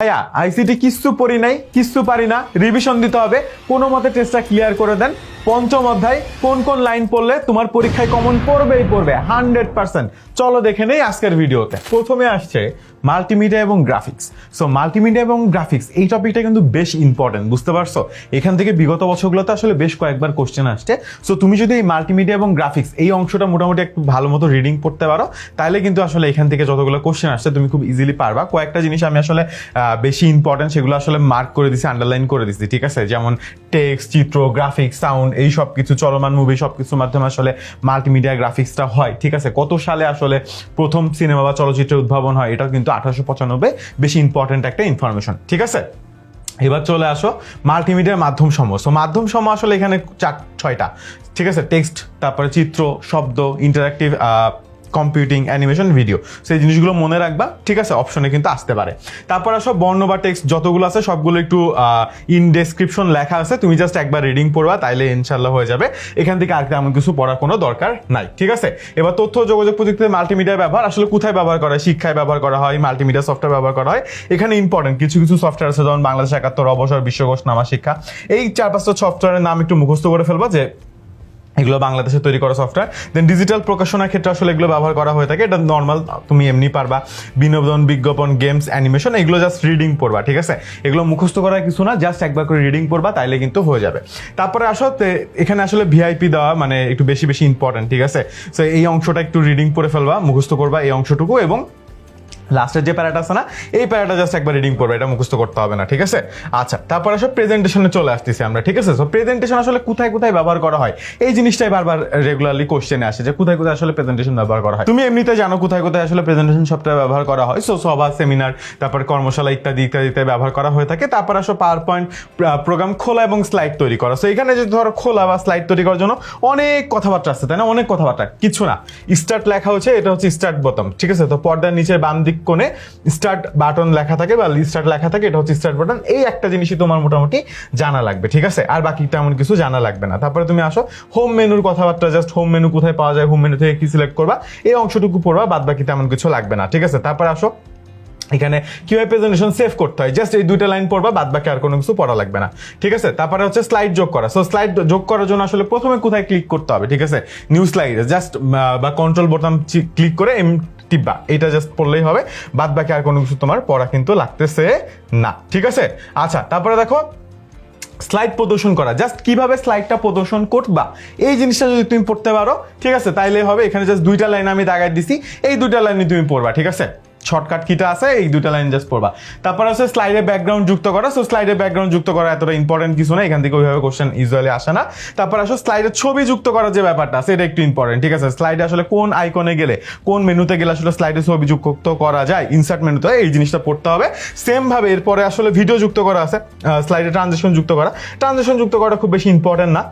ভাইয়া আইসিটি কিচ্ছু পড়ি নাই, কিচ্ছু পারি না, রিভিশন দিতে হবে, কোনো মতে টেস্টটা ক্লিয়ার করে দেন। পঞ্চম অধ্যায় কোন কোন লাইন পড়লে তোমার পরীক্ষায় কমন পড়বেই পড়বে 100%। চলো দেখে নেই আজকের ভিডিওতে। প্রথমে আসছে মাল্টিমিডিয়া এবং গ্রাফিক্স। সো মাল্টিমিডিয়া এবং গ্রাফিক্স এই টপিকটা কিন্তু বেশ ইম্পর্টেন্ট, বুঝতে পারছো? এখান থেকে বিগত বছরগুলোতে আসলে বেশ কয়েকবার কোশ্চেন আসছে। সো তুমি যদি এই মাল্টিমিডিয়া এবং গ্রাফিক্স এই অংশটা মোটামুটি একটু ভালো মতো রিডিং পড়তে পারো, তাহলে কিন্তু আসলে এখান থেকে যতগুলো কোশ্চেন আসছে তুমি খুব ইজিলি পারবা। কয়েকটা জিনিস আমি আসলে বেশি ইম্পর্টেন্ট সেগুলো আসলে মার্ক করে দিছি, আন্ডারলাইন করে দিছি, ঠিক আছে? যেমন টেক্সট, চিত্র, গ্রাফিক্স, সাউন্ড, এই সব কিছু, চলমান মুভি, সব কিছুর মাধ্যমে আসলে মাল্টিমিডিয়া গ্রাফিক্সটা হয়, ঠিক আছে? কত সালে আসলে প্রথম সিনেমা বা চলচ্চিত্রের উদ্ভাবন হয়, এটাও কিন্তু 1895, বেশি ইম্পর্টেন্ট একটা ইনফরমেশন, ঠিক আছে? এবার চলে আসো মাল্টিমিডিয়ার মাধ্যম সমূহ। সো মাধ্যম সমূহ আসলে এখানে 6টা, ঠিক আছে? টেক্সট, তারপরে চিত্র, শব্দ, ইন্টারাক্টিভ, কম্পিউটিং, অ্যানিমেশন, ভিডিও। সেই জিনিসগুলো মনে রাখবা, ঠিক আছে? অপশনে কিন্তু আসতে পারে। তারপর আসো বর্ণ বা টেক্সট যতগুলো আছে সবগুলো একটু ইন ডেসক্রিপশন লেখা আছে, তুমি জাস্ট একবার রিডিং পড়বা, তাইলে ইনশাল্লাহ হয়ে যাবে। এখান থেকে আর তেমন কিছু পড়ার কোনো দরকার নাই, ঠিক আছে? এবার তথ্য যোগাযোগ প্রযুক্তিতে মাল্টিমিডিয়া ব্যবহার আসলে কোথায় ব্যবহার করা হয়? শিক্ষায় ব্যবহার করা হয়, মাল্টিমিডিয়া সফটওয়্যার ব্যবহার করা হয়। এখানে ইম্পর্টেন্ট কিছু কিছু সফটওয়্যার আছে, যেমন বাংলাদেশ 71, অবসর, বিশ্বকোষ, নামা শিক্ষা। এই 4-5টা সফটওয়্যারের নাম একটু মুখস্থ করে ফেলবা, যে এগুলো বাংলাদেশে তৈরি করা সফটওয়্যার। দেন ডিজিটাল প্রকাশনার ক্ষেত্রে আসলে এগুলো ব্যবহার করা হয়ে থাকে, এটা নর্মাল তুমি এমনি পারবা। বিনোদন, বিজ্ঞাপন, গেমস, অ্যানিমেশন, এগুলো জাস্ট রিডিং পড়বা, ঠিক আছে? এগুলো মুখস্থ করার কিছু না, জাস্ট একবার করে রিডিং পড়বা, তাইলে কিন্তু হয়ে যাবে। তারপরে আসলে এখানে আসলে ভিআইপি দেওয়া মানে একটু বেশি বেশি ইম্পর্টেন্ট, ঠিক আছে? সো এই অংশটা একটু রিডিং পড়ে ফেলবা, মুখস্থ করবা এই অংশটুকু, এবং লাস্টের যে প্যারাটা আছে না, এই প্যারাটা জাস্ট একবার রিডিং পড়বে, এটা মুখস্থ করতে হবে না, ঠিক আছে? আচ্ছা, তারপর আসলে প্রেজেন্টেশনে চলে আসতেছি আমরা, ঠিক আছে? সো প্রেজেন্টেশন আসলে কোথায় কোথায় ব্যবহার করা হয়, এই জিনিসটাই বারবার রেগুলারলি কোশ্চেনে আসে, যে কোথায় কোথায় আসলে প্রেজেন্টেশন ব্যবহার করা হয়। তুমি এমনিতে জানো কোথায় কোথায় আসলে প্রেজেন্টেশন সফটওয়্যার ব্যবহার করা হয়। সো সভা, সেমিনার, তারপর কর্মশালা ইত্যাদি ইত্যাদিতে ব্যবহার করা হয়ে থাকে। তারপর আসলে পাওয়ার পয়েন্ট প্রোগ্রাম খোলা এবং স্লাইড তৈরি করা। সো এখানে যে ধরো খোলা বা স্লাইড তৈরি করার জন্য অনেক কথাবার্তা আছে, তাই না? অনেক কথাবার্তা, কিছু না, স্টার্ট লেখা হচ্ছে, এটা হচ্ছে স্টার্ট বোতাম, ঠিক আছে? তো পর্দার নিচের বাম দিক কোণে স্টার্ট বাটন লেখা থাকে বা স্টার্ট লেখা থাকে, এটা হচ্ছে স্টার্ট বাটন। এই একটা জিনিসই তোমার মোটামুটি জানা লাগবে, ঠিক আছে? আর বাকি তেমন কিছু জানা লাগবে না। তারপরে তুমি আসো হোম মেনুর কথাবার্তা, জাস্ট হোম মেনু কোথায় পাওয়া যায়, হোম মেনু থেকে কি সিলেক্ট করবা, এই অংশটুকু পড়বা, বাদ বাকি তেমন কিছু লাগবে না, ঠিক আছে? তারপরে আসো এখানে কিভাবে প্রেজেন্টেশন সেভ করতে হয়, জাস্ট এই 2টা লাইন পড়বা, বাদ বাকি আর কোনো কিছু পড়া লাগবে না, ঠিক আছে? তারপরে হচ্ছে স্লাইড যোগ করা। সো স্লাইড যোগ করার জন্য আসলে প্রথমে কোথায় ক্লিক করতে হবে, ঠিক আছে? নিউ স্লাইডে জাস্ট বা কন্ট্রোল বোতাম ক্লিক করে টিপবা, এটা জাস্ট পড়লেই হবে, বাদ বাকি আর কোনো কিছু তোমার পড়া কিন্তু লাগতেছে না, ঠিক আছে? আচ্ছা, তারপরে দেখো স্লাইড প্রদর্শন করা, জাস্ট কিভাবে স্লাইডটা প্রদর্শন করবা, এই জিনিসটা যদি তুমি পড়তে পারো, ঠিক আছে, তাইলে হবে। এখানে জাস্ট 2টা লাইন আমি দাগাই দিছি, এই 2টা লাইনই তুমি পড়বা, ঠিক আছে? শর্টকাট কিটা আছে, এই 2টা লাইন জাস্ট পড়বা। তারপর আছে স্লাইডে ব্যাকগ্রাউন্ড যুক্ত করা। সো স্লাইডে ব্যাকগ্রাউন্ড যুক্ত করা এতটা ইম্পর্টেন্ট কিছু না, এখান থেকে ওইভাবে কোশ্চেন ইউজুয়ালি আসে না। তারপর আসো স্লাইডে ছবি যুক্ত করার যে ব্যাপারটা আছে, এটা একটু ইম্পর্টেন্ট, ঠিক আছে? স্লাইডে আসলে কোন আইকনে গেলে, কোন মেনুতে গেলে আসলে স্লাইডে ছবি যুক্ত করা যায়, ইনসার্ট মেনুতে, এই জিনিসটা পড়তে হবে। সেম ভাবে এরপরে আসলে ভিডিও যুক্ত করা আছে, স্লাইডে ট্রানজিশন যুক্ত করা। ট্রানজিশন যুক্ত করা খুব বেশি ইম্পর্টেন্ট না,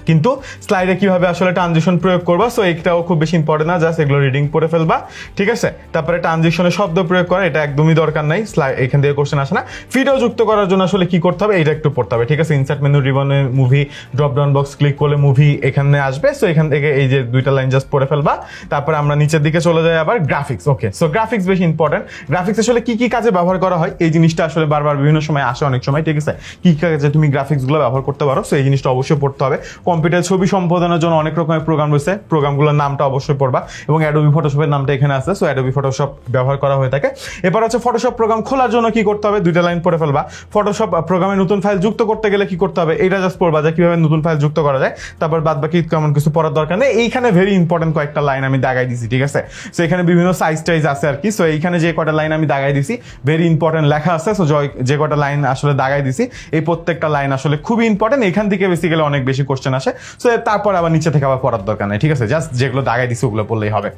কিন্তু স্লাইডে কিভাবে আসলে ট্রানজিশন প্রয়োগ করবা, সো এটাও খুব বেশি ইম্পর্টেন্ট না, জাস্ট এগুলো রিডিং পড়ে ফেলবা, ঠিক আছে? তারপরে ট্রানজিশনে শব্দ প্রয়োগ করা, এটা একদমই দরকার নাই, এখান থেকে কোশ্চেন আসে না। ভিডিও যুক্ত করার জন্য আসলে কি করতে হবে, এটা একটু পড়তে হবে, ঠিক আছে? ইনসার্ট মেনু, রিবনে movie, drop down box click করলে মুভি এখানে আসবে। সো এখান থেকে এই যে 2টা লাইন জাস্ট পড়ে ফেলবা। তারপরে আমরা নিচের দিকে চলে যাই আবার গ্রাফিক্স। ওকে, সো গ্রাফিক্স বেশি ইম্পর্টেন্ট। গ্রাফিক্স আসলে কি কি কাজে ব্যবহার করা হয়, এই জিনিসটা আসলে বারবার বিভিন্ন সময় আসে, অনেক সময়, ঠিক আছে? কি কাজে তুমি গ্রাফিক্সগুলো ব্যবহার করতে পারো, সো এই জিনিসটা অবশ্যই পড়তে হবে। কম্পিউটার ছবি সম্পাদনের জন্য অনেক রকমের প্রোগ্রাম রয়েছে, প্রোগ্রামগুলোর নামটা অবশ্যই পড়বা, এবং অ্যাডোবি ফটোশপের নামটা এখানে আছে। সো অ্যাডোবি ফটোশপ ব্যবহার করা হয়ে থাকে। এবার হচ্ছে ফটোশপ প্রোগ্রাম খোলার জন্য কি করতে হবে, 2টা লাইন পড়ে ফেলবা। ফটোশপ প্রোগ্রামে নতুন ফাইল যুক্ত করতে গেলে কি করতে হবে, এটা জাস্ট পড়বা, যে কিভাবে নতুন ফাইল যুক্ত করা যায়। তারপর বাদ বাকি তেমন কিছু পড়ার দরকার নেই। এইখানে ভেরি ইম্পর্টেন্ট কয়েকটা লাইন আমি দাগাই দিছি, ঠিক আছে? সো এখানে বিভিন্ন সাইজ টাইজ আছে আর কি। সো এইখানে যে কটা লাইন আমি দাগাই দিছি ভেরি ইম্পর্টেন্ট লেখা আছে। সো যে কটা লাইন আসলে দাগাই দিছি, এই প্রত্যেকটা লাইন আসলে খুবই ইম্পর্টেন্ট, এখান থেকে বেসিক্যালি অনেক বেশি কোশ্চেন আসে। সো তারপর আবার নিচে থেকে আবার পড়ার দরকার নেই, ঠিক আছে? জাস্ট যেগুলো দাগাই দিছি ওগুলো পড়লেই হবে।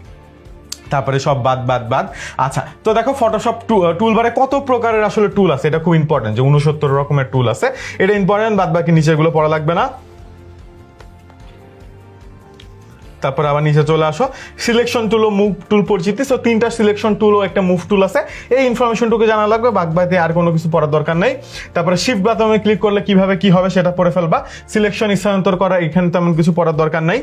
তারপরে সব বাদ বাদ বাদ। আচ্ছা, তো দেখো ফটোশপ টুলবারে কত প্রকারের আসলে টুল আছে, এটা খুব ইম্পর্টেন্ট, যে 69 রকমের টুল আছে, এটা ইম্পর্টেন্ট, বাদ বাকি নিচেগুলো পড়া লাগবে না। তারপরে আবার নিচে চলে আসো, সিলেকশন টুল ও মুভ টুল পরিচিতি। সো 3টা সিলেকশন টুল ও একটা মুভ টুল আছে, এই ইনফরমেশনটুকু জানা লাগবে, বাদ বাকি আর কোনো কিছু পড়ার দরকার নেই। তারপরে শিফট বাটনে ক্লিক করলে কিভাবে কি হবে সেটা পড়ে ফেলবা। সিলেকশন স্থানান্তর করা, এখানে তেমন কিছু পড়ার দরকার নাই।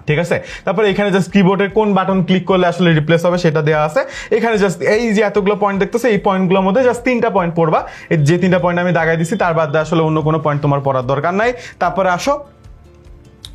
ঠিক আছে। তারপরে এখানে জাস্ট কিবোর্ডের কোন বাটন ক্লিক করলে আসলে রিপ্লেস হবে সেটা দেওয়া আছে। এখানে জাস্ট এই যে এতগুলো পয়েন্ট দেখতেছে, এই পয়েন্টগুলোর মধ্যে জাস্ট 3টা পয়েন্ট পড়বা। এই যে 3টা পয়েন্ট আমি দাগাই দিছি, তার বাদ আসলে অন্য কোনো পয়েন্ট তোমার পড়ার দরকার নাই। তারপরে আসো,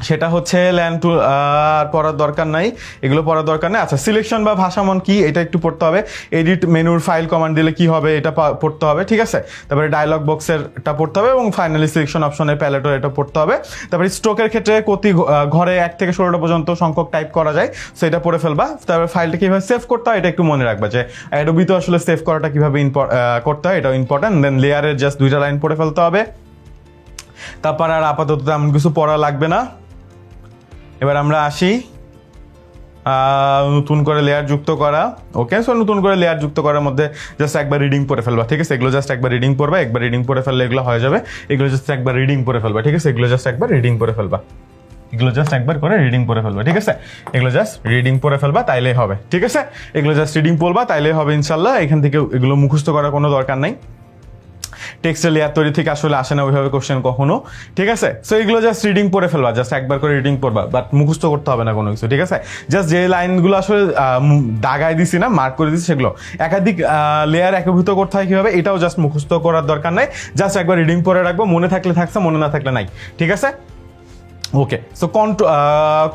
সেটা হচ্ছে ল্যান্ড টুল আর পড়ার দরকার নাই, এগুলো পড়ার দরকার নেই। আচ্ছা, সিলেকশন বা ভাষামন কি এটা একটু পড়তে হবে। এডিট মেনুর ফাইল কমান্ড দিলে কি হবে এটা পড়তে হবে, ঠিক আছে। তারপরে ডায়লগ বক্সের এটা পড়তে হবে এবং ফাইনালি সিলেকশন অপশনের প্যালেটও এটা পড়তে হবে। তারপরে স্ট্রোকের ক্ষেত্রে প্রতি ঘরে 1 থেকে 16টা পর্যন্ত সংখ্যক টাইপ করা যায়, সেটা পড়ে ফেলবা। তারপরে ফাইলটা কীভাবে সেভ করতে হয় এটা একটু মনে রাখবা, যে অ্যাডোবিতে আসলে সেভ করাটা কীভাবে করতে হয় এটাও ইম্পর্টেন্ট। দেন লেয়ারের জাস্ট 2টা লাইন পড়ে ফেলতে হবে। তারপর আর আপাতত তেমন কিছু পড়া লাগবে না। এবার আমরা আসি নতুন করে লেয়ার যুক্ত করা। ওকে, সো নতুন করে লেয়ার যুক্ত করার মধ্যে জাস্ট একবার রিডিং পড়ে ফেলবা, ঠিক আছে। এগুলো জাস্ট একবার রিডিং পড়বা, একবার রিডিং পড়ে ফেললে এগুলো হয়ে যাবে। এগুলো জাস্ট একবার রিডিং পড়ে ফেলবা, ঠিক আছে। এগুলো জাস্ট একবার রিডিং পড়ে ফেলবা, এগুলো জাস্ট একবার করে রিডিং পড়ে ফেলবা, ঠিক আছে। এগুলো জাস্ট রিডিং পড়ে ফেলবা, তাইলেই হবে, ঠিক আছে। এগুলো জাস্ট রিডিং পড়বা, তাইলেই হবে ইনশাল্লাহ। এখান থেকে এগুলো মুখস্থ করার কোনো দরকার নাই। টেক্সটের লেয়ার তৈরি থেকে আসলে আসে না ওইভাবে কোশ্চেন কখনো, ঠিক আছে। সো এগুলো জাস্ট রিডিং পড়ে ফেলবা, জাস্ট একবার করে রিডিং পড়বা, বাট মুখস্থ করতে হবে না কোনো কিছু, ঠিক আছে। জাস্ট যে লাইনগুলো আসলে দাগায় দিছি না, মার্ক করে দিছি, সেগুলো একাধিক লেয়ার একীভূত করতে হয় কীভাবে এটাও জাস্ট মুখস্থ করার দরকার নাই। জাস্ট একবার রিডিং পড়ে রাখবো, মনে থাকলে থাকছে, মনে না থাকলে নাই, ঠিক আছে। ওকে, সো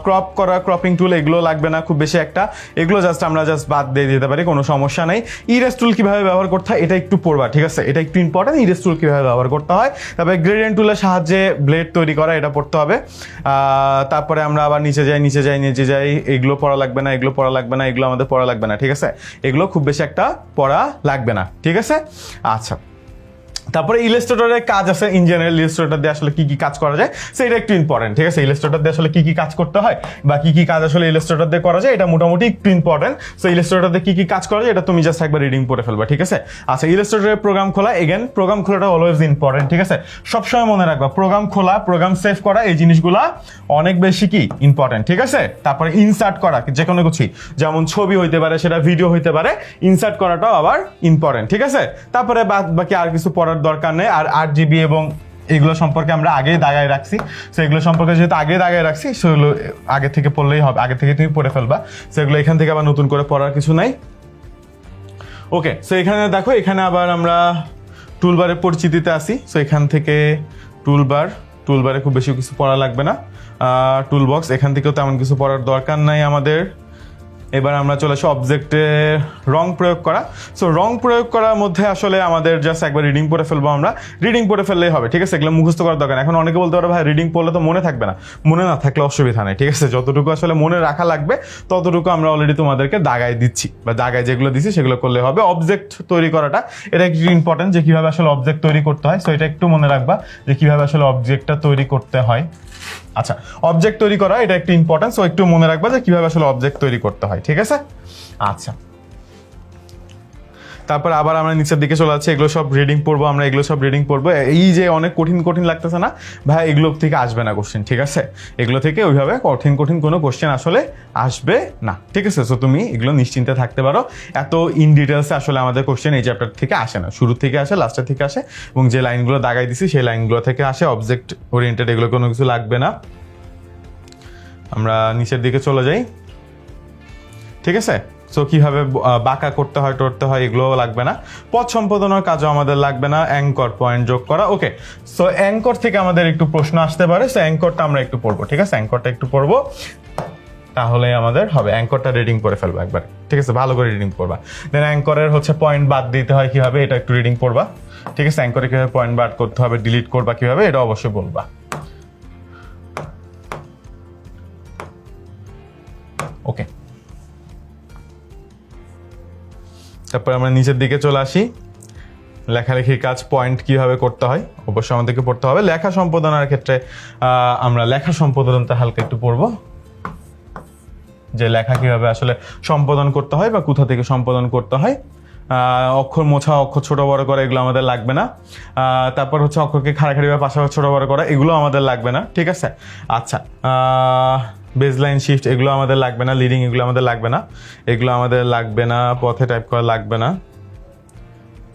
ক্রপ করা, ক্রপিং টুল এগুলো লাগবে না খুব বেশি একটা, এগুলো জাস্ট আমরা জাস্ট বাদ দিয়ে দিতে পারি, কোনো সমস্যা নেই। ইরেজ টুল কীভাবে ব্যবহার করতে হয় এটা একটু পড়বা, ঠিক আছে, এটা একটু ইম্পর্টেন্ট। ইরেজ টুল কীভাবে ব্যবহার করতে হয়, তারপরে গ্রেডিয়েন্ট টুলের সাহায্যে ব্লেড তৈরি করা এটা পড়তে হবে। তারপরে আমরা আবার নিচে যাই, এগুলো পড়া লাগবে না, এগুলো পড়া লাগবে না, এগুলো আমাদের পড়া লাগবে না, ঠিক আছে। এগুলো খুব বেশি একটা পড়া লাগবে না, ঠিক আছে। আচ্ছা, তারপরে ইলাস্ট্রেটরের কাজ আছে, ইন জেনারেল ইলাস্ট্রেটর দিয়ে আসলে কি কি কাজ করা যায় সেটা একটু ইম্পর্টেন্ট, ঠিক আছে। ইলাস্ট্রেটর দিয়ে আসলে কি কি কাজ করতে হয় বা কি কি কাজ আসলে ইলাস্ট্রেটর দিয়ে করা যায় এটা মোটামুটি একটু ইম্পর্টেন্ট। সো ইলাস্ট্রেটর দিয়ে কি কি কাজ করা যায় এটা তুমি জাস্ট একবার রিডিং পড়ে ফেলবা, ঠিক আছে। আচ্ছা, ইলাস্ট্রেটরের প্রোগ্রাম খোলা, এগেন প্রোগ্রাম খোলাটা অলওয়েজ ইম্পর্টেন্ট, ঠিক আছে। সবসময় মনে রাখবা প্রোগ্রাম খোলা, প্রোগ্রাম সেভ করা, এই জিনিসগুলা অনেক বেশি কি ইম্পর্টেন্ট, ঠিক আছে। তারপরে ইনসার্ট করা, যে কোনো কিছু যেমন ছবি হইতে পারে, সেটা ভিডিও হইতে পারে, ইনসার্ট করাটাও আবার ইম্পর্টেন্ট, ঠিক আছে। তারপরে বাকি আর কিছু পড়ার দরকার নেই। আর 8GB এবং এগুলো সম্পর্কে আমরা আগেই দাগায় রাখছি, সো এগুলো সম্পর্কে যেহেতু আগে দাগায় রাখছি সেগুলো আগে থেকে পড়লেই হবে, আগে থেকে তুমি পড়ে ফেলবা, সেগুলো এখান থেকে আবার নতুন করে পড়ার কিছু নাই। ওকে, সো এখানে দেখো, এখানে আবার আমরা টুলবারের পরিচিতিতে আসি। সো এখান থেকে টুলবারে খুব বেশি কিছু পড়া লাগবে না। টুলবক্স, এখান থেকেও তেমন কিছু পড়ার দরকার নাই আমাদের। এবার আমরা চলে আসি অবজেক্টে রং প্রয়োগ করা। সো রং প্রয়োগ করার মধ্যে আসলে আমাদের জাস্ট একবার রিডিং পড়ে ফেলবো, আমরা রিডিং পড়ে ফেললেই হবে, ঠিক আছে। এগুলো মুখস্থ করার দরকার। এখন অনেকে বলতে পারে ভাই রিডিং পড়লে তো মনে থাকবে না, মনে না থাকলে অসুবিধা নেই, ঠিক আছে। যতটুকু আসলে মনে রাখা লাগবে ততটুকু আমরা অলরেডি তোমাদেরকে দাগায় দিচ্ছি, বা দাগায় যেগুলো দিচ্ছি সেগুলো করলে হবে। অবজেক্ট তৈরি করাটা এটা একটু ইম্পর্টেন্ট, যে কিভাবে আসলে অবজেক্ট তৈরি করতে হয়। সো এটা একটু মনে রাখবা যে কিভাবে আসলে অবজেক্টটা তৈরি করতে হয়। আচ্ছা, অবজেক্ট তৈরি করা এটা একটু ইম্পর্টেন্ট, সো একটু মনে রাখবা যে কিভাবে আসলে অবজেক্ট তৈরি করতে হয়, ঠিক আছে। আচ্ছা, তারপর আবার আমরা নিচের দিকে চলে যাচ্ছি, এগুলো সব রিডিং পড়বো আমরা, এগুলো সব রিডিং পড়বো। এই যে অনেক কঠিন লাগতেছে না ভাই, এগুলো থেকে আসবে না কোশ্চেন, ঠিক আছে। এগুলো থেকে ওইভাবে কঠিন কোনো কোশ্চেন আসলে আসবে না, ঠিক আছে। সো তুমি এগুলো নিশ্চিন্তে থাকতে পারো, এত ইন ডিটেলসে আসলে আমাদের কোশ্চেন এই চ্যাপ্টার থেকে আসে না, শুরু থেকে আসে, লাস্টের থেকে আসে, এবং যে লাইনগুলো দাগাই দিছি সেই লাইনগুলো থেকে আসে। অবজেক্ট ওরিয়েন্টেড এগুলো কোনো কিছু লাগবে না। আমরা নিচের দিকে চলে যাই, ঠিক আছে। সো কিভাবে বাঁকা করতে হয় টরতে হয় এগুলো লাগবে না। পথ সম্পাদনার কাজও আমাদের লাগবে না। অ্যাঙ্কর, পয়েন্ট যোগ করা, ওকে। সো অ্যাঙ্কর থেকে আমাদের একটু প্রশ্ন আসতে পারে, সো অ্যাঙ্করটা আমরা একটু পড়বো, ঠিক আছে। অ্যাঙ্করটা একটু পড়বো, তাহলে আমাদের হবে। অ্যাঙ্করটা রিডিং করে ফেলবো একবার, ঠিক আছে, ভালো করে রিডিং করবা। দেন অ্যাঙ্করের হচ্ছে পয়েন্ট বাদ দিতে হয় কিভাবে এটা একটু রিডিং করবা, ঠিক আছে। অ্যাঙ্করে কিভাবে পয়েন্ট বাদ করতে হবে, ডিলিট করবা কিভাবে এটা অবশ্যই বলবা, ওকে। তারপর আমরা নিচের দিকে চলে আসি, লেখালেখির কাজ, পয়েন্ট কিভাবে করতে হয় অবশ্যই আমাদেরকে পড়তে হবে। লেখা সম্পাদনার ক্ষেত্রে আমরা লেখা সম্পাদনটা হালকা একটু পড়বো, যে লেখা কিভাবে আসলে সম্পাদন করতে হয় বা কোথা থেকে সম্পাদন করতে হয়। অক্ষর মোছা, অক্ষর ছোট বড় করা এগুলো আমাদের লাগবে না। তারপর হচ্ছে অক্ষরকে খাড়াখাড়ি বা পাশাপাশি ছোট বড় করা এগুলো আমাদের লাগবে না, ঠিক আছে। আচ্ছা, বেজলাইন, শিফট এগুলো আমাদের লাগবে না। লিডিং এগুলো আমাদের লাগবে না, এগুলো আমাদের লাগবে না। পথে টাইপ করা লাগবে না,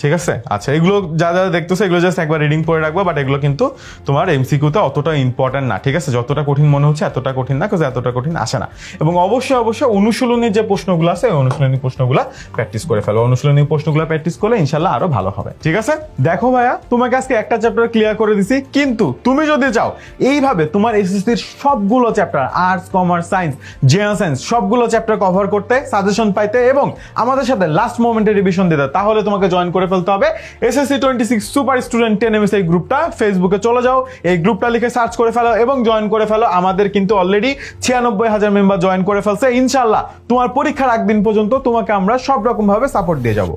ঠিক আছে? আচ্ছা, এগুলো যা যা দেখতেছো এগুলো জাস্ট একবার রিডিং করে রাখবো, বাট এগুলো কিন্তু তোমার এমসিকিউতে অতটা ইম্পর্টেন্ট না। ঠিক আছে? যতটা কঠিন মনে হচ্ছে এতটা কঠিন না, কারণ এতটা কঠিন আসে না। এবং অবশ্যই অনুশীলনের যে প্রশ্নগুলো আছে ওই অনুশীলনী প্রশ্নগুলো প্র্যাকটিস করে ফেলো। অনুশীলনী প্রশ্নগুলো প্র্যাকটিস করলে ইনশাল্লাহ আরো ভালো হবে। ঠিক আছে? দেখো ভাইয়া, তোমাকে আজকে একটা চ্যাপ্টার ক্লিয়ার করে দিছি, কিন্তু তুমি যদি চাও এইভাবে তোমার এসএসসির সবগুলো chapter, arts, commerce, science, general science সবগুলো চ্যাপ্টার কভার করতে, সাজেশন পাইতে এবং আমাদের সাথে লাস্ট মোমেন্টে রিভিশন দিতে, তাহলে তোমাকে জয়েন করে ফেলতে হবে এসএসসি 26 সুপার স্টুডেন্ট 10 এমএস এই গ্রুপটা। ফেসবুকে চলে যাও, এই গ্রুপটা লিখে সার্চ করে ফেলো এবং জয়েন করে ফেলো। আমাদের কিন্তু অলরেডি 96,000 মেম্বার জয়েন করে ফেলছে। ইনশাআল্লাহ তোমার পরীক্ষার আগ দিন পর্যন্ত তোমাকে আমরা সব রকম ভাবে সাপোর্ট দিয়ে যাব।